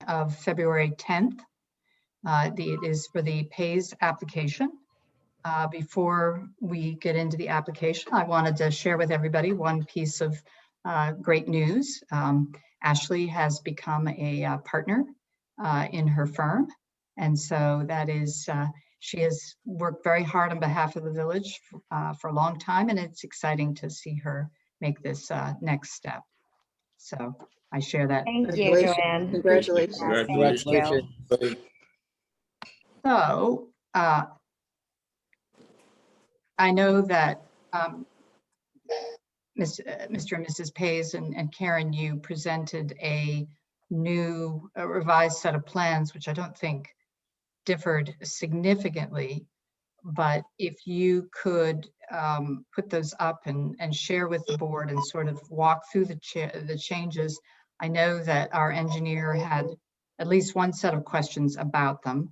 of February 10th. It is for the PAYS application. Before we get into the application, I wanted to share with everybody one piece of great news. Ashley has become a partner in her firm. And so that is, she has worked very hard on behalf of the village for a long time, and it's exciting to see her make this next step. So I share that. Thank you, Joanne. Congratulations. Congratulations. Thank you. So I know that Mr. and Mrs. PAYS and Karen, you presented a revised set of plans, which I don't think differed significantly, but if you could put those up and share with the board and sort of walk through the changes. I know that our engineer had at least one set of questions about them,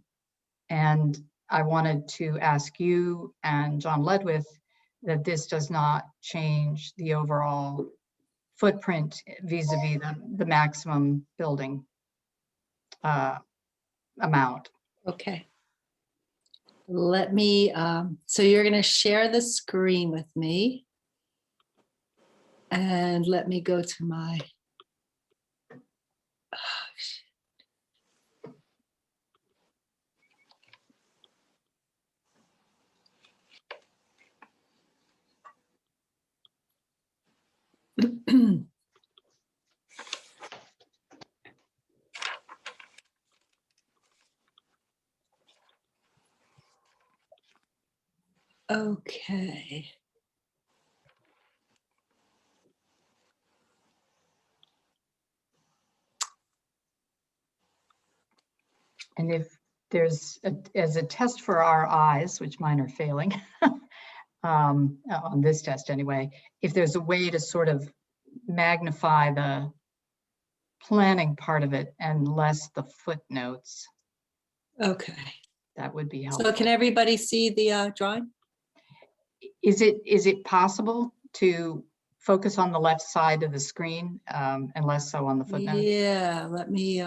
and I wanted to ask you and John Ledwith that this does not change the overall footprint vis-a-vis the maximum building amount. Okay. Let me, so you're going to share the screen with me. And let me go to my, okay. And if there's, as a test for our eyes, which mine are failing, on this test anyway, if there's a way to sort of magnify the planning part of it and less the footnotes, Okay. that would be helpful. So can everybody see the drawing? Is it possible to focus on the left side of the screen and less so on the footnotes? Yeah, let me,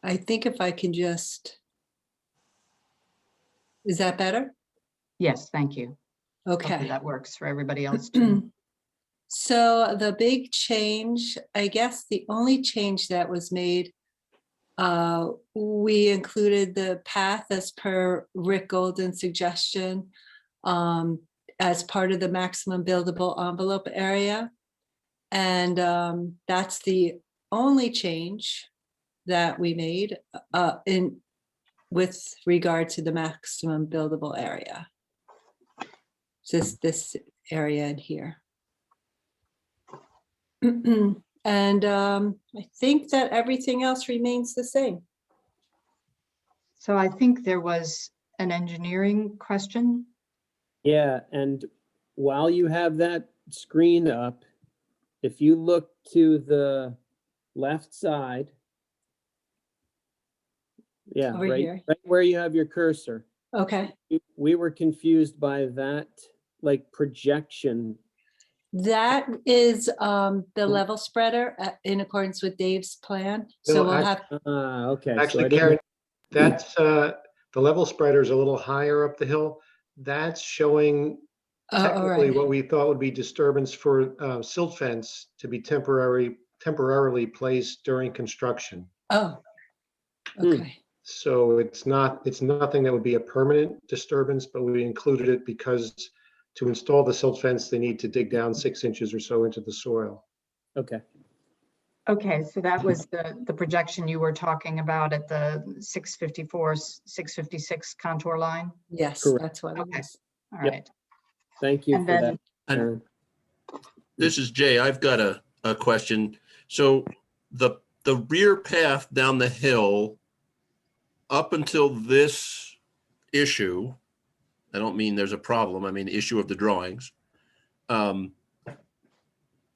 I think if I can just, is that better? Yes, thank you. Hopefully Okay. that works for everybody else too. So the big change, I guess the only change that was made, we included the path as per Rick Golden's suggestion as part of the maximum buildable envelope area. And that's the only change that we made with regard to the maximum buildable area. Just this area in here. And I think that everything else remains the same. So I think there was an engineering question. Yeah, and while you have that screen up, if you look to the left side, yeah, Over right, here. right where you have your cursor, Okay. we were confused by that, like, projection. That is the level spreader in accordance with Dave's plan. So No, we'll have, Okay. so I Actually, didn't- Karen, that's the level spreader is a little higher up the hill. That's showing all technically right. what we thought would be disturbance for silt fence to be temporarily placed during construction. Oh, okay. So it's nothing that would be a permanent disturbance, but we included it because to install the silt fence, they need to dig down 6 inches or so into the soil. Okay. Okay, so that was the projection you were talking about at the 654, 656 contour line? Yes, Correct. that's what it Okay. was. All Yep. right. Thank you And for then- that, Karen. This is Jay. I've got a question. So the rear path down the hill up until this issue, I don't mean there's a problem, I mean issue of the drawings,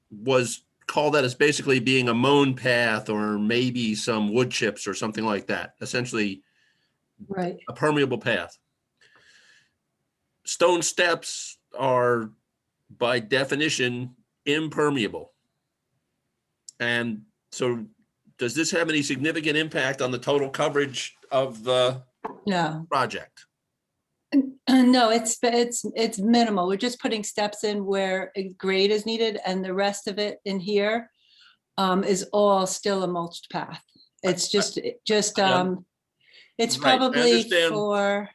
was called that as basically being a mown path or maybe some wood chips or something like that, essentially Right. a permeable path. Stone steps are by definition impermeable. And so does this have any significant impact on the total coverage of the No, project? no, it's minimal. We're just putting steps in where a grade is needed, and the rest of it in here is all still a mulched path. It's just it's Right, I probably understand. for,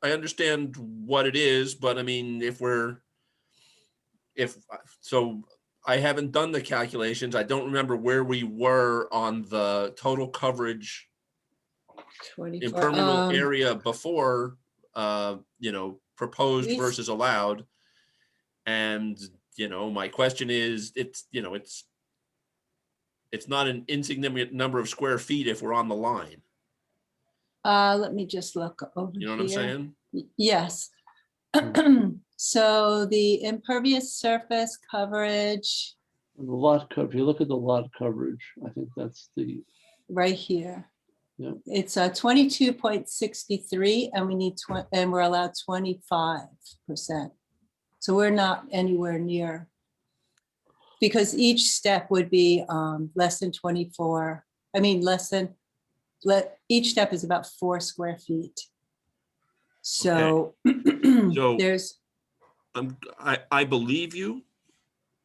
I understand what it is, but I mean, so I haven't done the calculations. I don't remember where we were on the total coverage 24. impermeable area before, proposed We- versus allowed. And, my question is, it's not an insignificant number of square feet if we're on the line. Let me just look over You know what I'm here. saying? Yes. So the impervious surface coverage The lot cover, if you look at the lot coverage, I think that's the, right here. Yeah. It's 22.63 and we need and we're allowed 25%. So we're not anywhere near. Because each step would be less than 24, I mean, each step is about 4 square feet. So So- there's, I believe you,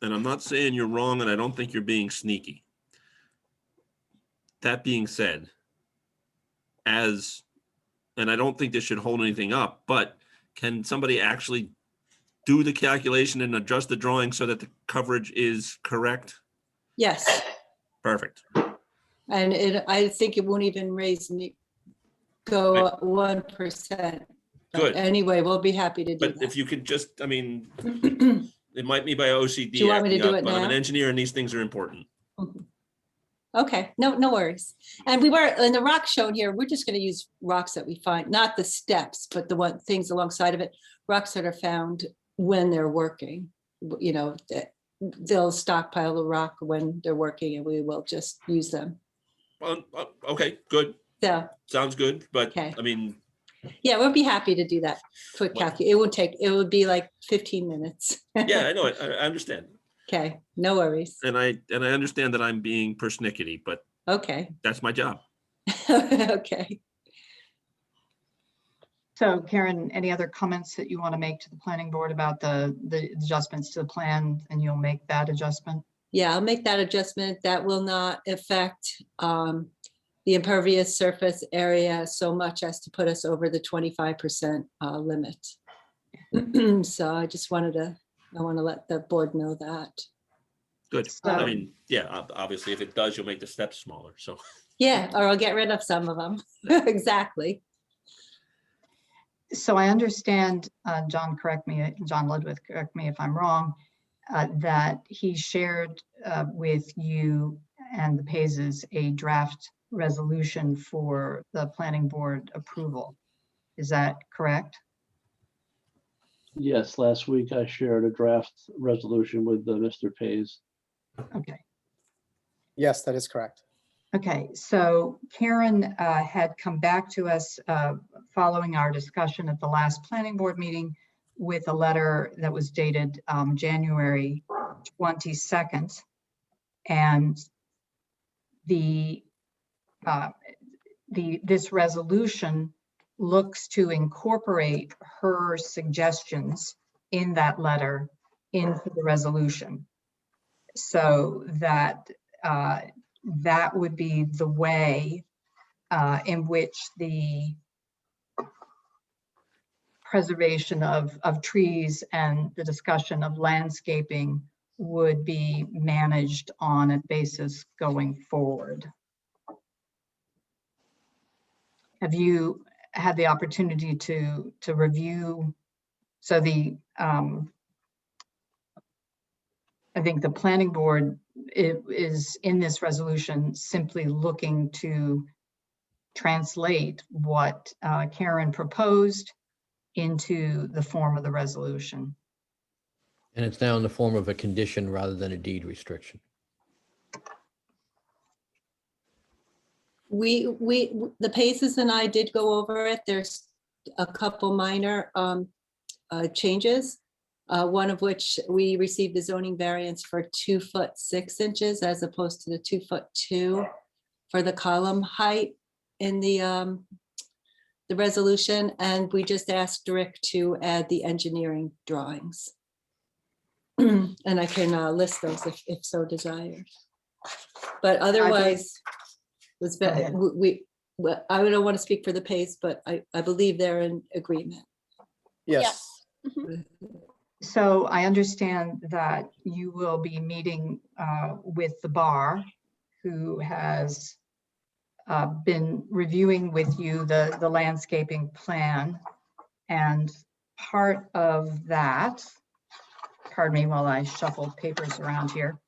and I'm not saying you're wrong, and I don't think you're being sneaky. That being said, and I don't think this should hold anything up, but can somebody actually do the calculation and adjust the drawing so that the coverage is correct? yes, Perfect. and I think it won't even go Right. up 1%. But Good. anyway, we'll be happy to do But if you could just, it might be by OCD. Do you want me to acting do up, it but I'm an now? engineer and these things are important. Okay, no worries. And we were, in the rock shown here, we're just gonna use rocks that we find, not the steps, but the things alongside of it, rocks that are found when they're working. They'll stockpile the rock when they're working and we will just use them. Well, okay, good. So, Sounds good. But Okay. I mean, yeah, we'll be happy to do that quick Well- calc. It would be like 15 minutes. yeah, I know it. I understand. Okay, no worries. And I understand that I'm being persnickety, but Okay, that's my job. okay. So Karen, any other comments that you want to make to the planning board about the adjustments to the plan, and you'll make that adjustment? Yeah, I'll make that adjustment. That will not affect the impervious surface area so much as to put us over the 25% limit. So I want to let the board know that. Good. So- I mean, yeah, obviously, if it does, you'll make the steps smaller. So Yeah, or I'll get rid of some of them. Exactly. So I understand, John Ludwig, correct me if I'm wrong, that he shared with you and the Paises a draft resolution for the planning board approval. Is that correct? yes, last week I shared a draft resolution with Mr. Pays. Okay. Yes, that is correct. Okay, so Karen had come back to us following our discussion at the last planning board meeting with a letter that was dated January 22nd. And this resolution looks to incorporate her suggestions in that letter into the resolution. So that that would be the way in which the preservation of trees and the discussion of landscaping would be managed on a basis going forward. Have you had the opportunity to review? So I think the planning board is in this resolution simply looking to translate what Karen proposed into the form of the resolution. And it's now in the form of a condition rather than a deed restriction. The Paces and I did go over it. There's a couple minor changes. One of which we received the zoning variance for 2 foot 6 inches as opposed to the 2 foot 2 for the column height in the resolution, and we just asked Rick to add the engineering drawings. And I can list those if so desired. But otherwise, was Go ahead. I don't want to speak for the pace, but I believe they're in agreement. Yes. So I understand that you will be meeting with the bar, who has been reviewing with you the landscaping plan. And part of that, pardon me while I shuffle papers around here,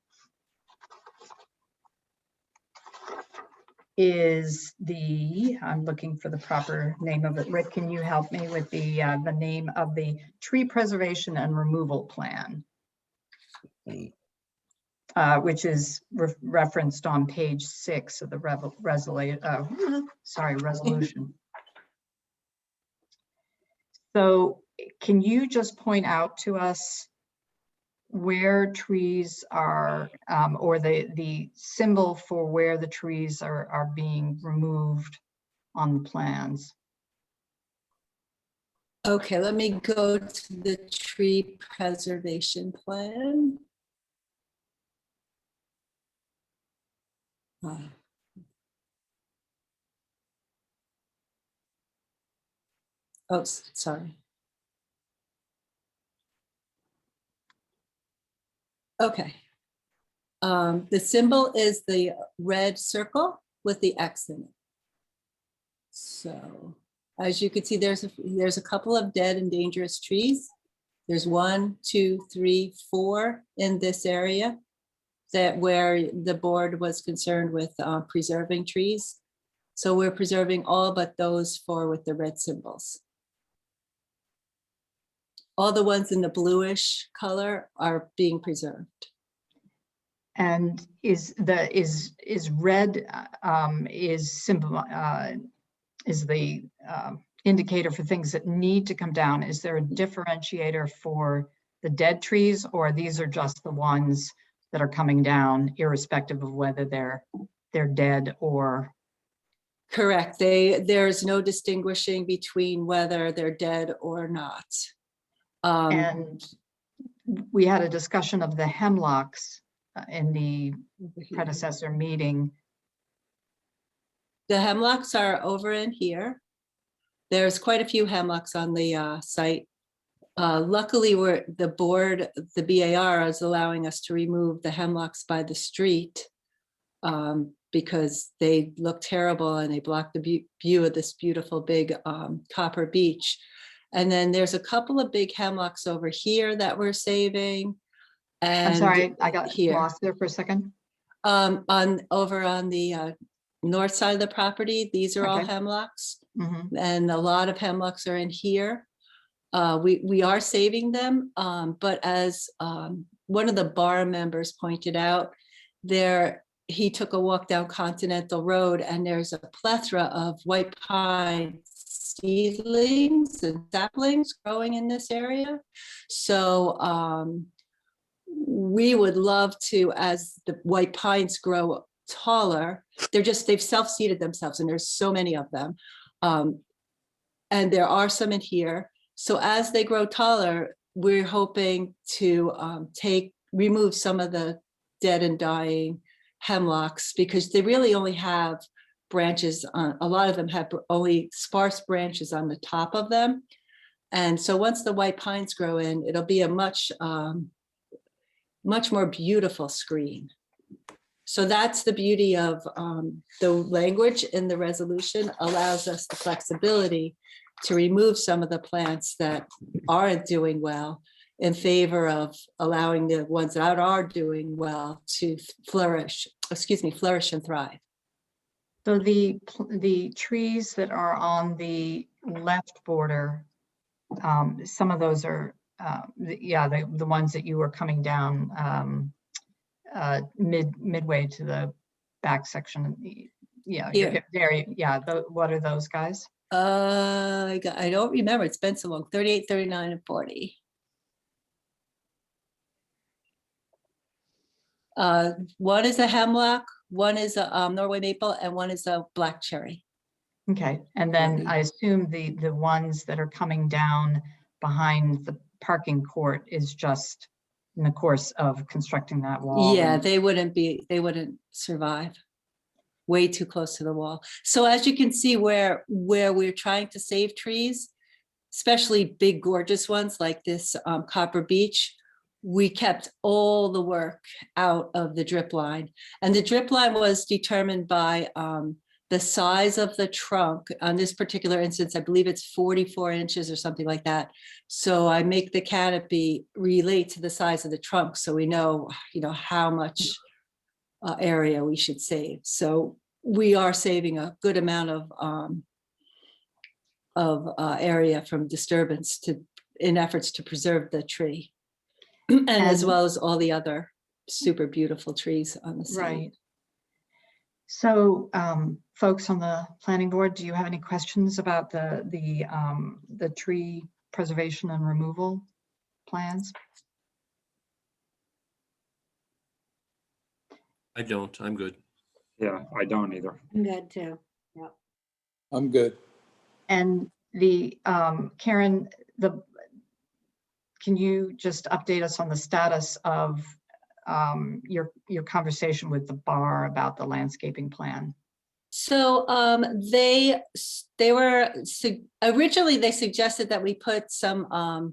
is I'm looking for the proper name of it. Rick, can you help me with the name of the tree preservation and removal plan? Which is referenced on page 6 of the resolution. So can you just point out to us where trees are, or the symbol for where the trees are being removed on the plans? Okay, let me go to the tree preservation plan. Oh, sorry. Okay. The symbol is the red circle with the X in it. So as you can see, there's a couple of dead and dangerous trees. There's 1, 2, 3, 4 in this area that where the board was concerned with preserving trees. So we're preserving all but those 4 with the red symbols. All the ones in the bluish color are being preserved. And is red is the indicator for things that need to come down? Is there a differentiator for the dead trees, or these are just the ones that are coming down irrespective of whether they're dead or? Correct. There's no distinguishing between whether they're dead or not. And we had a discussion of the hemlocks in the predecessor meeting. The hemlocks are over in here. There's quite a few hemlocks on the site. Luckily, the board, the BAR, is allowing us to remove the hemlocks by the street because they look terrible and they block the view of this beautiful big copper beach. And then there's a couple of big hemlocks over here that we're saving. And I'm sorry, I got here. lost there for a second. Over on the north side of the property, these are all Okay. hemlocks. Mhm. And a lot of hemlocks are in here. We are saving them, but as one of the bar members pointed out, he took a walk down Continental Road and there's a plethora of white pine seedlings and saplings growing in this area. So we would love to, as the white pines grow taller, they've self-seeded themselves and there's so many of them. And there are some in here. So as they grow taller, we're hoping to remove some of the dead and dying hemlocks because they really only have branches on, a lot of them have only sparse branches on the top of them. And so once the white pines grow in, it'll be a much more beautiful screen. So that's the beauty of the language in the resolution allows us the flexibility to remove some of the plants that aren't doing well in favor of allowing the ones that are doing well to flourish and thrive. So the trees that are on the left border, some of those are, the ones that you were coming down midway to the back section. Yeah, Here. there. Yeah, what are those guys? I don't remember. It's been so long. 38, 39, and 40. One is a hemlock, One is a Norway maple and one is a black cherry. Okay, and then Ready. I assume the ones that are coming down behind the parking court is just in the course of constructing that wall. Yeah, and- they wouldn't survive. Way too close to the wall. So as you can see where we're trying to save trees, especially big gorgeous ones like this Copper Beech, we kept all the work out of the drip line. And the drip line was determined by the size of the trunk. On this particular instance, I believe it's 44 inches or something like that. So I make the canopy relate to the size of the trunk, so we know, how much area we should save. So we are saving a good amount of area from disturbance in efforts to preserve the tree. And as And- well as all the other super beautiful trees on the site. Right. So, folks on the planning board, do you have any questions about the tree preservation and removal plans? I don't, I'm good. Yeah, I don't either. I'm good too. I'm good. And Karen, can you just update us on the status of your conversation with the bar about the landscaping plan? So originally they suggested that we put some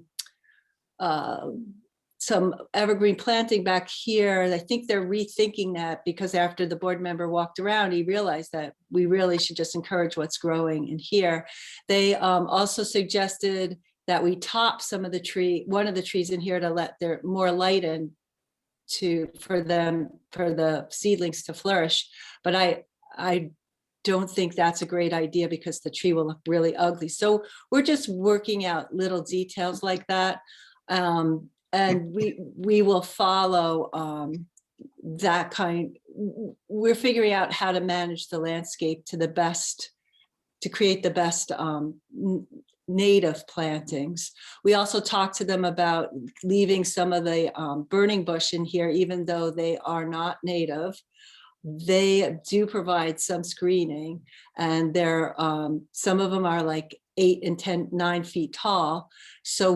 evergreen planting back here. I think they're rethinking that because after the board member walked around, he realized that we really should just encourage what's growing in here. They also suggested that we top one of the trees in here to let there more light in for the seedlings to flourish. But I don't think that's a great idea because the tree will look really ugly. So we're just working out little details like that. And we will follow that kind. We're figuring out how to manage the landscape to create the best native plantings. We also talked to them about leaving some of the burning bush in here, even though they are not native. They do provide some screening, and they're some of them are like 8 and 9 feet tall. So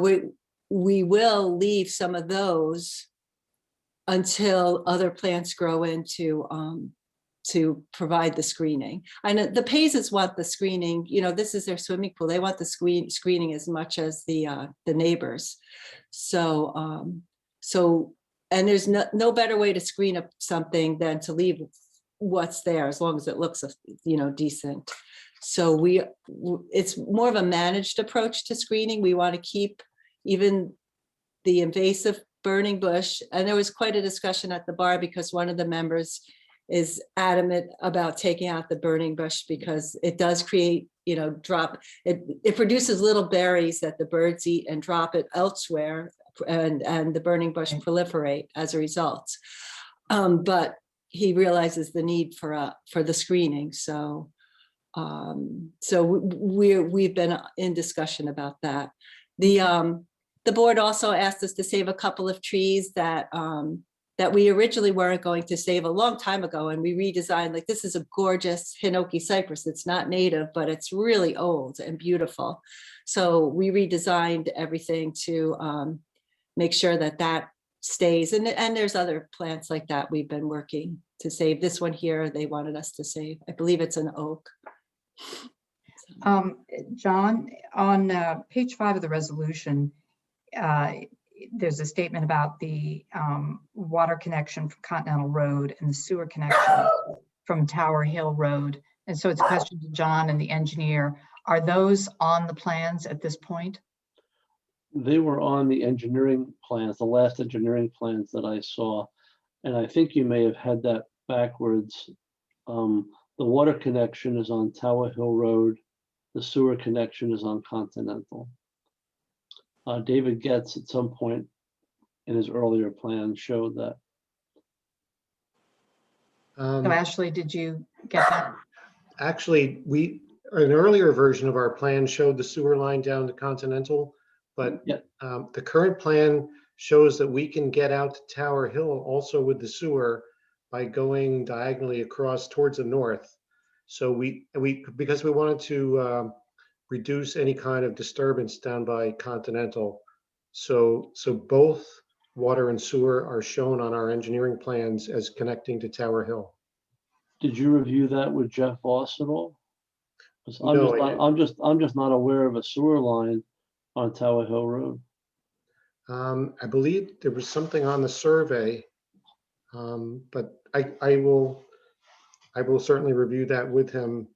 we will leave some of those until other plants grow in to provide the screening. I know the Paises want the screening, this is their swimming pool. They want the screening as much as the neighbors. So, and there's no better way to screen up something than to leave what's there, as long as it looks, decent. So it's more of a managed approach to screening. We want to keep even the invasive burning bush. And there was quite a discussion at the bar because one of the members is adamant about taking out the burning bush because it does create, it produces little berries that the birds eat and drop it elsewhere, and the burning bush proliferate as a result. But he realizes the need for the screening. So we've been in discussion about that. The board also asked us to save a couple of trees that we originally weren't going to save a long time ago, and we redesigned. Like, this is a gorgeous Hinoki cypress. It's not native, but it's really old and beautiful. So we redesigned everything to make sure that stays. And there's other plants like that we've been working to save. This one here, they wanted us to save. I believe it's an oak. John, on page 5 of the resolution, there's a statement about the water connection from Continental Road and the sewer connection from Tower Hill Road. And so it's a question to John and the engineer. Are those on the plans at this point? They were on the engineering plans, the last engineering plans that I saw. And I think you may have had that backwards. The water connection is on Tower Hill Road. The sewer connection is on Continental. David Getz at some point in his earlier plan showed that. So Ashley, did you get that? Actually, an earlier version of our plan showed the sewer line down to Continental, but Yep. The current plan shows that we can get out to Tower Hill also with the sewer by going diagonally across towards the north. So because we wanted to reduce any kind of disturbance down by Continental. So both water and sewer are shown on our engineering plans as connecting to Tower Hill. Did you review that with Jeff Voss at all? 'Cause No, I I'm just not aware of a sewer line on Tower Hill Road. I believe there was something on the survey, but I will certainly review that with him.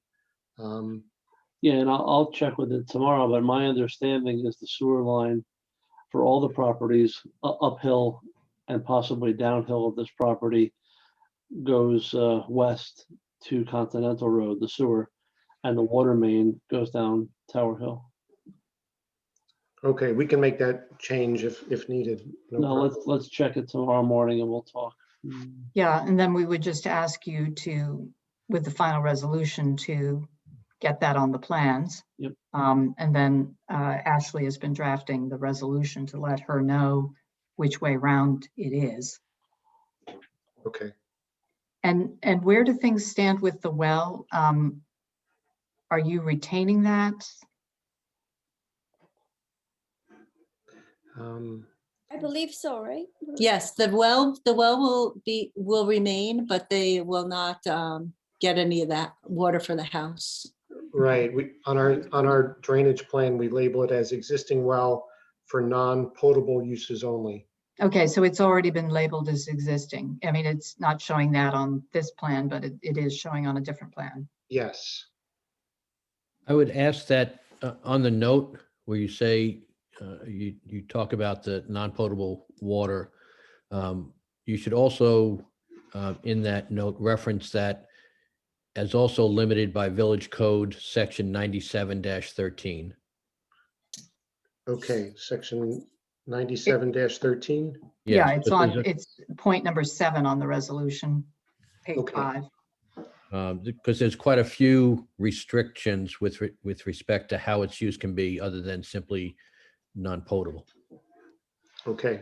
Yeah, and I'll check with it tomorrow, but my understanding is the sewer line for all the properties uphill and possibly downhill of this property goes west to Continental Road, the sewer, and the water main goes down Tower Hill. Okay, we can make that change if needed. No No, problem. let's check it tomorrow morning and we'll talk. Yeah, and then we would just ask you to, with the final resolution, to get that on the plans. Yep. And then Ashley has been drafting the resolution to let her know which way round it is. Okay. And where do things stand with the well? Are you retaining that? I believe so, right? Yes, the well will remain, but they will not get any of that water for the house. Right, on our drainage plan, we label it as existing well for non-potable uses only. Okay, so it's already been labeled as existing. I mean, it's not showing that on this plan, but it is showing on a different plan. Yes. I would ask that on the note where you say, you talk about the non-potable water, you should also, in that note, reference that as also limited by Village Code, Section 97-13. Okay, section 97-13. Yeah, Yes, it's it's point number 7 on the resolution, page Okay. 5. because there's quite a few restrictions with respect to how its use can be other than simply non-potable. Okay.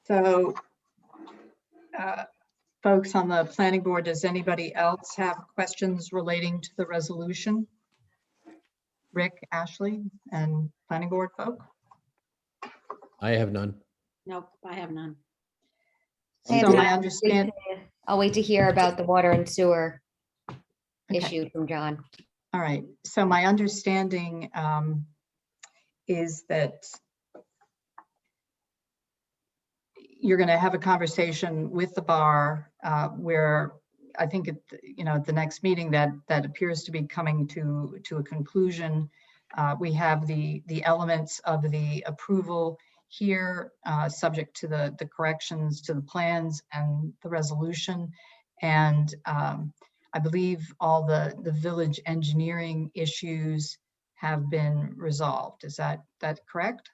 So, folks on the planning board, does anybody else have questions relating to the resolution? Rick, Ashley, and planning board folk? I have none. Nope, I have none. And So my I'll understand, I'll wait to hear about the water and sewer okay. issue from John. All right, so my understanding is that you're going to have a conversation with the bar where I think at the next meeting that appears to be coming to a conclusion. We have the elements of the approval here, subject to the corrections to the plans and the resolution. And I believe all the village engineering issues have been resolved. Is that correct?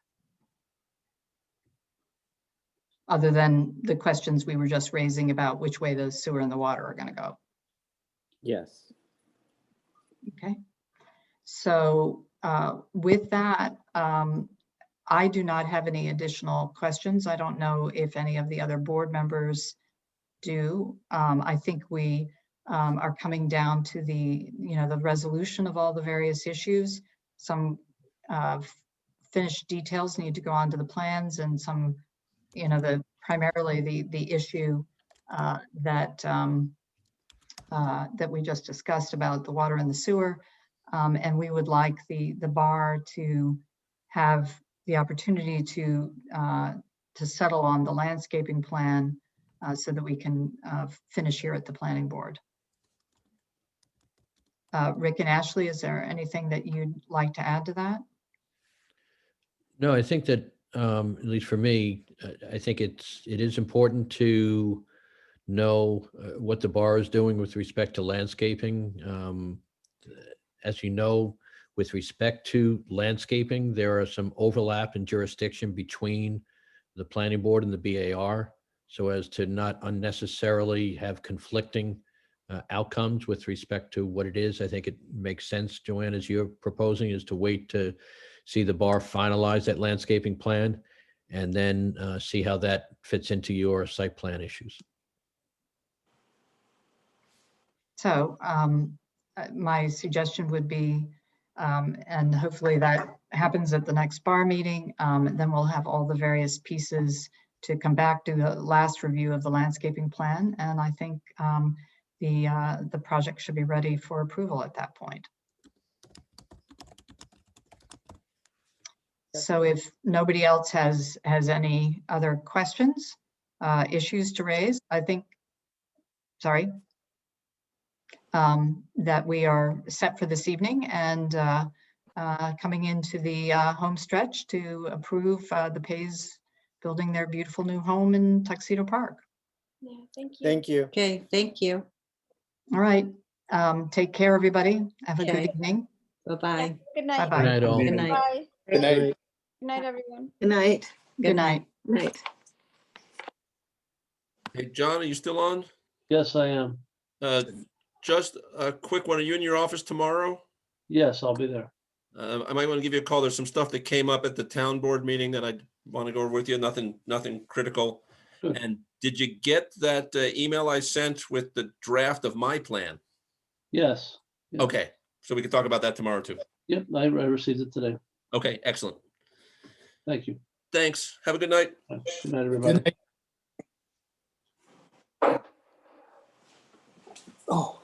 Other than the questions we were just raising about which way the sewer and the water are going to go. Yes. Okay. So with that, I do not have any additional questions. I don't know if any of the other board members do. I think we are coming down to the resolution of all the various issues. Some finished details need to go onto the plans, and some, primarily the issue that we just discussed about the water and the sewer. And we would like the bar to have the opportunity to settle on the landscaping plan so that we can finish here at the planning board. Rick and Ashley, is there anything that you'd like to add to that? No, I think that, at least for me, I think it is important to know what the bar is doing with respect to landscaping. As you know, with respect to landscaping, there are some overlap in jurisdiction between the planning board and the BAR, so as to not unnecessarily have conflicting outcomes with respect to what it is. I think it makes sense, Joanne, as you're proposing, is to wait to see the bar finalize that landscaping plan and then see how that fits into your site plan issues. So my suggestion would be, and hopefully that happens at the next bar meeting, then we'll have all the various pieces to come back to the last review of the landscaping plan. And I think the project should be ready for approval at that point. So if nobody else has any other questions, issues to raise, I think, sorry, that we are set for this evening and coming into the home stretch to approve the Pays building their beautiful new home in Tuxedo Park. Yeah, thank you. Thank you. Okay, thank you. All right. Take care, everybody. Have a good Okay. evening. Bye-bye. Good night. Bye-bye. Good night, all. Good night. Bye. Good night. Good night, everyone. Good night. Good night. Night. Hey, John, are you still on? Yes, I am. Just a quick one. Are you in your office tomorrow? Yes, I'll be there. I might want to give you a call. There's some stuff that came up at the town board meeting that I want to go over with you. Nothing critical. Good. And did you get that email I sent with the draft of my plan? Yes. Yeah. Okay, so we can talk about that tomorrow too. Yep, I received it today. Okay, excellent. Thank you. Thanks. Have a good night. Good night, everybody. Oh.